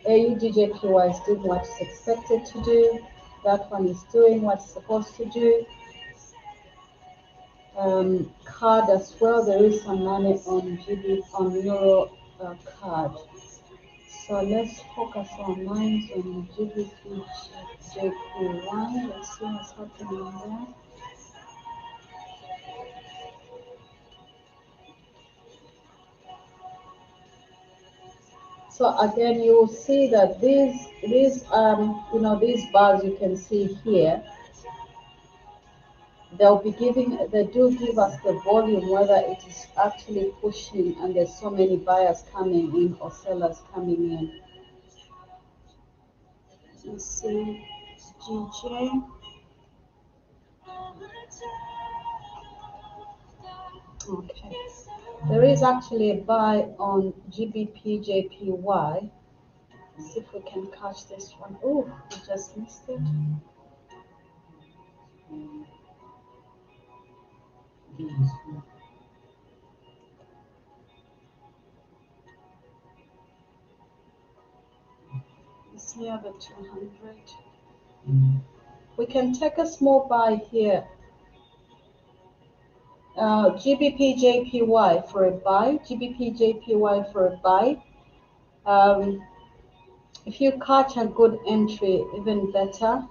AUDJPY is doing what it's expected to do. That one is doing what it's supposed to do. Card as well, there is some money on Euro card. So let's focus our minds on GBP JPY. Let's see what's happening there. So again, you will see that these bars you can see here, they do give us the volume, whether it is actually pushing and there's so many buyers coming in or sellers coming in. Let's see, GJ. Okay, there is actually a buy on GBP JPY. Let's see if we can catch this one. Oh, we just missed it. It's near the 200. We can take a small buy here. GBP JPY for a buy. GBP JPY for a buy. If you catch a good entry, even better.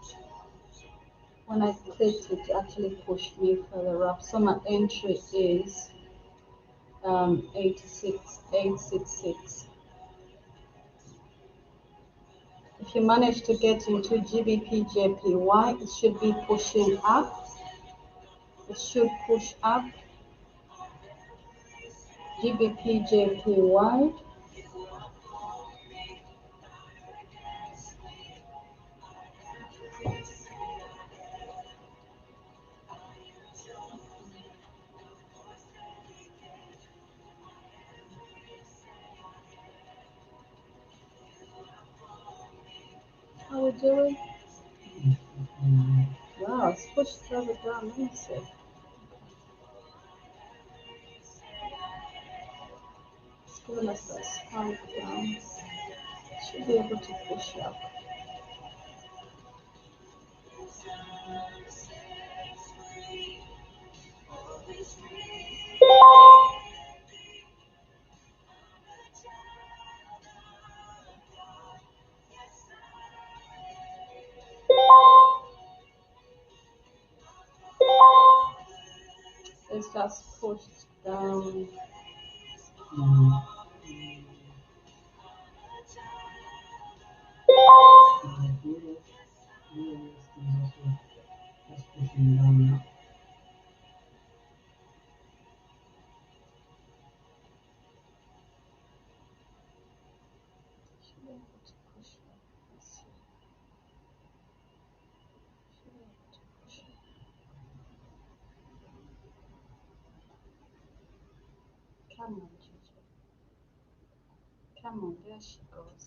When I clicked it actually pushed me further up. So my entry is 866. If you manage to get into GBP JPY, it should be pushing up. It should push up. GBP JPY. How are we doing? Wow, it's pushed further down. Let me see. It's giving us that spike down. Should be able to push up. It's just pushed down. Should be able to push up. Let's see. Should be able to push up. Come on, Gigi. Come on, there she goes.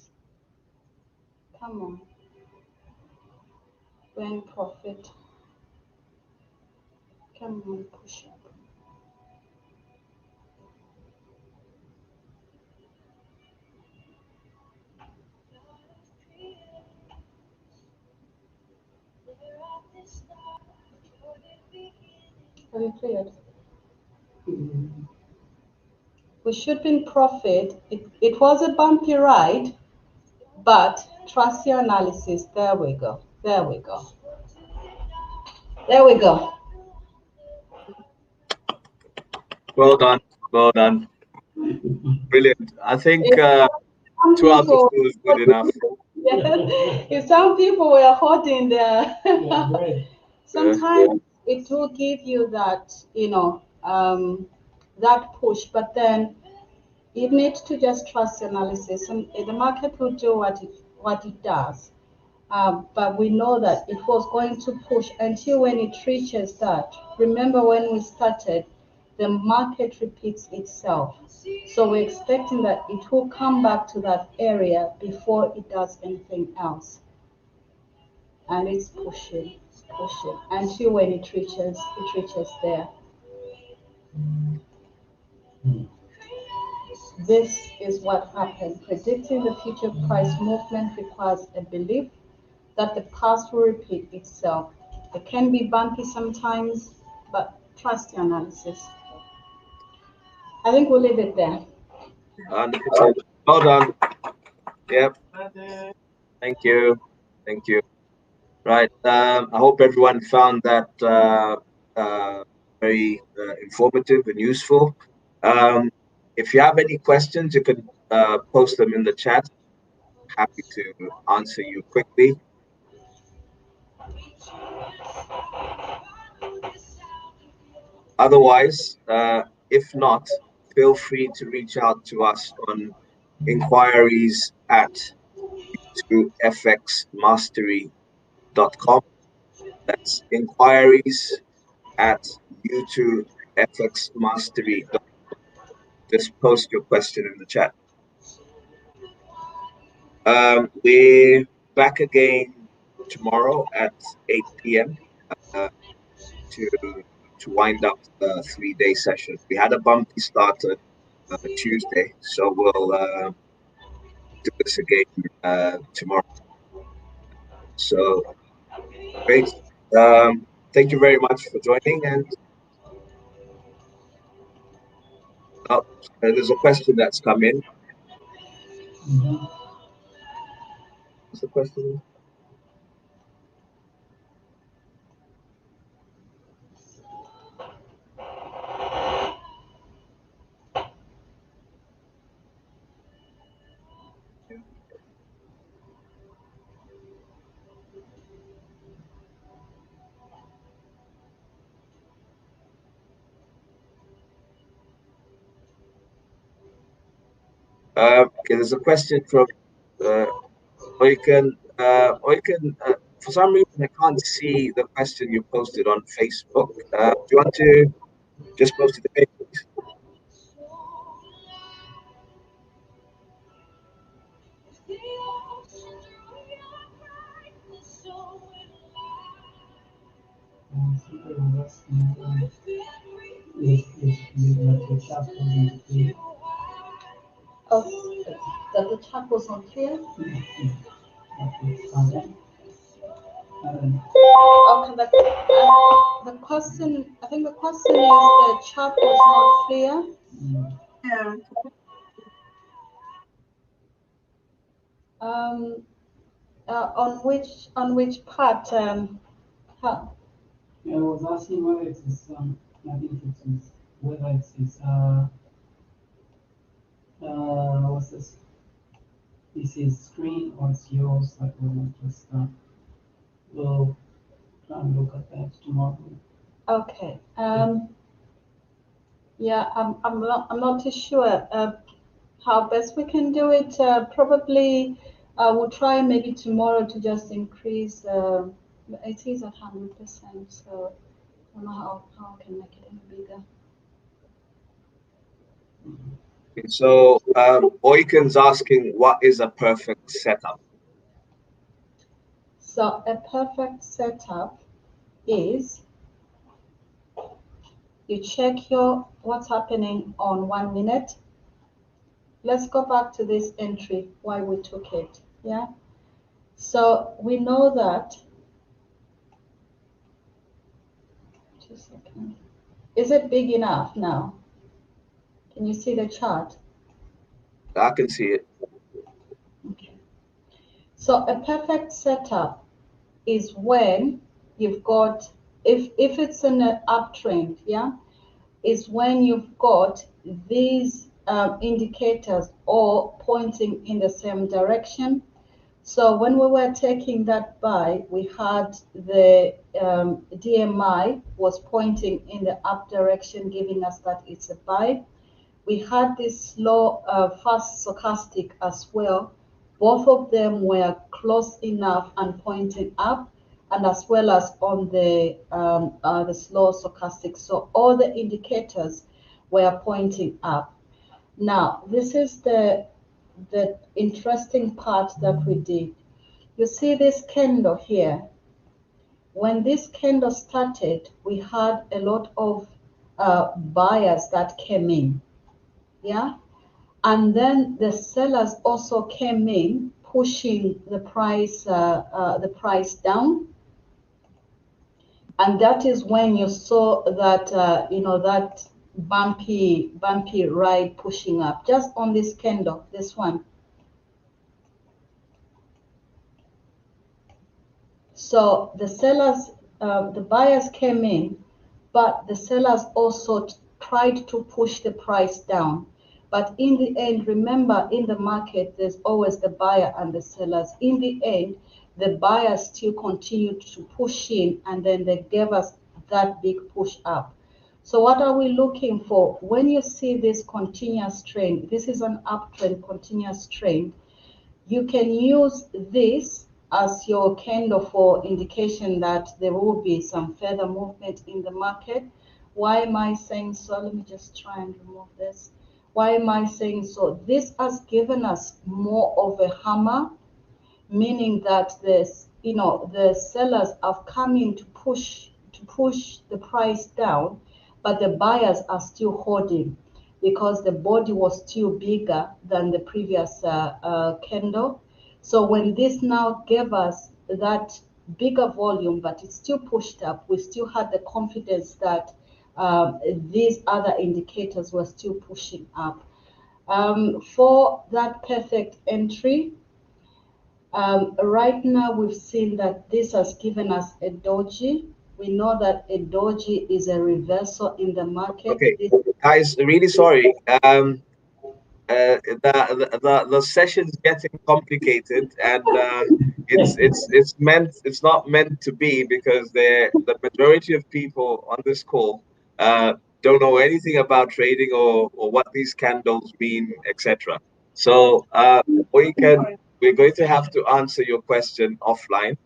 Come on. When profit. Come on, push up. Have you cleared? We should be in profit. It was a bumpy ride, but trust your analysis. There we go. There we go. There we go. Well done. Well done. Brilliant. I think 2 out of 2 is good enough. If some people were holding their, sometimes it will give you that, that push, but then you need to just trust the analysis, and the market will do what it does. But we know that it was going to push until when it reaches that. Remember when we started, the market repeats itself. So we're expecting that it will come back to that area before it does anything else. And it's pushing until when it reaches there. This is what happened. Predicting the future price movement requires a belief that the past will repeat itself. It can be bumpy sometimes, but trust your analysis. I think we'll leave it there. 100%. Well done. Yep. Thank you. Thank you. Right. I hope everyone found that very informative and useful. If you have any questions, you can post them in the chat. Happy to answer you quickly. Otherwise, if not, feel free to reach out to us on inquiries at u2fxmastery.com. That's inquiries at u2fxmastery.com. Just post your question in the chat. We're back again tomorrow at 8 p.m. To wind up the 3-day session. We had a bumpy start on Tuesday, so we'll do this again tomorrow. So great. Thank you very much for joining. And there's a question that's come in. What's the question? Okay, there's a question from Oiken. For some reason, I can't see the question you posted on Facebook. Do you want to just post it again? Oh, that the chat was not clear? Okay, the question, I think the question is the chat was not clear. Yeah. On which part? How? Yeah, I was asking whether it is I think it is whether it is what's this? This is screen or it's yours, like we'll just we'll try and look at that tomorrow. Okay. Yeah, I'm not too sure how best we can do it. Probably we'll try maybe tomorrow to just increase. It is at 100%, so I don't know how I can make it any bigger. So Oiken's asking, what is a perfect setup? So a perfect setup is you check what's happening on 1 minute. Let's go back to this entry, why we took it. Yeah. So we know that. 2 seconds. Is it big enough now? Can you see the chart? I can see it. Okay. So a perfect setup is when you've got, if it's in an uptrend, yeah, is when you've got these indicators all pointing in the same direction. So when we were taking that buy, we had the DMI was pointing in the up direction, giving us that it's a buy. We had this slow, fast stochastic as well. Both of them were close enough and pointing up. and as well as on the slow stochastic. So all the indicators were pointing up. Now, this is the interesting part that we did. You see this candle here. When this candle started, we had a lot of buyers that came in. Yeah. And then the sellers also came in, pushing the price down. And that is when you saw that that bumpy ride pushing up just on this candle, this one. So the sellers, the buyers came in, but the sellers also tried to push the price down. But in the end, remember, in the market, there's always the buyer and the sellers. In the end, the buyers still continued to push in, and then they gave us that big push up. So what are we looking for? When you see this continuous trend, this is an uptrend, continuous trend, you can use this as your candle for indication that there will be some further movement in the market. Why am I saying so? Let me just try and remove this. Why am I saying so? This has given us more of a hammer, meaning that the sellers have come in to push the price down, but the buyers are still holding because the body was still bigger than the previous candle. So when this now gave us that bigger volume, but it's still pushed up, we still had the confidence that these other indicators were still pushing up. For that perfect entry, right now, we've seen that this has given us a doji. We know that a doji is a reversal in the market. Okay, guys, really sorry. The session's getting complicated, and it's not meant to be, because the majority of people on this call don't know anything about trading or what these candles mean, etc. So we're going to have to answer your question offline.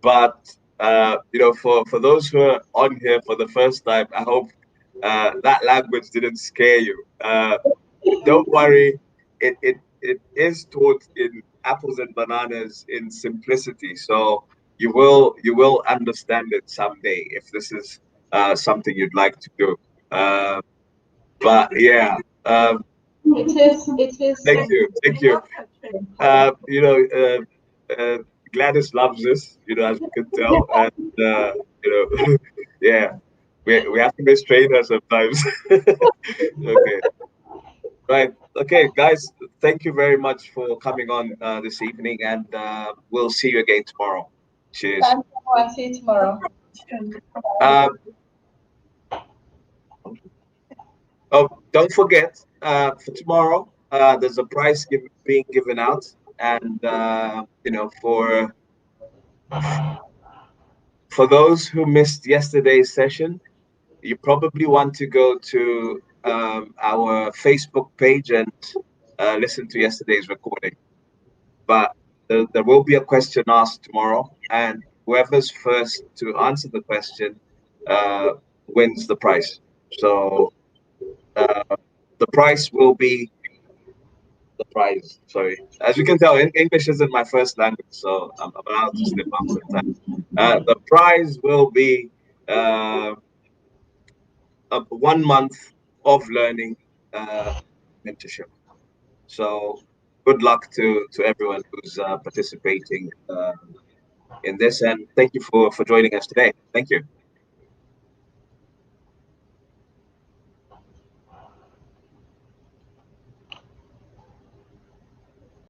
But for those who are on here for the first time, I hope that language didn't scare you. Don't worry, it is taught in apples and bananas in simplicity. So you will understand it someday if this is something you'd like to do. But yeah, It is. thank you. Uh, you know, Gladys loves this, as we can tell, and yeah, we have to restrain her sometimes. Okay. Right. Okay, guys, thank you very much for coming on this evening, and we'll see you again tomorrow. Cheers. Thank you. I'll see you tomorrow. Uh, oh, don't forget, for tomorrow, there's a prize being given out, and for those who missed yesterday's session, you probably want to go to our Facebook page and listen to yesterday's recording. But there will be a question asked tomorrow, and whoever's first to answer the question wins the prize. So the prize will be the prize. Sorry, as you can tell, English isn't my first language, so I'm allowed to slip up sometimes. The prize will be uh, 1 month of learning mentorship. So good luck to everyone who's participating in this, and thank you for joining us today. Thank you.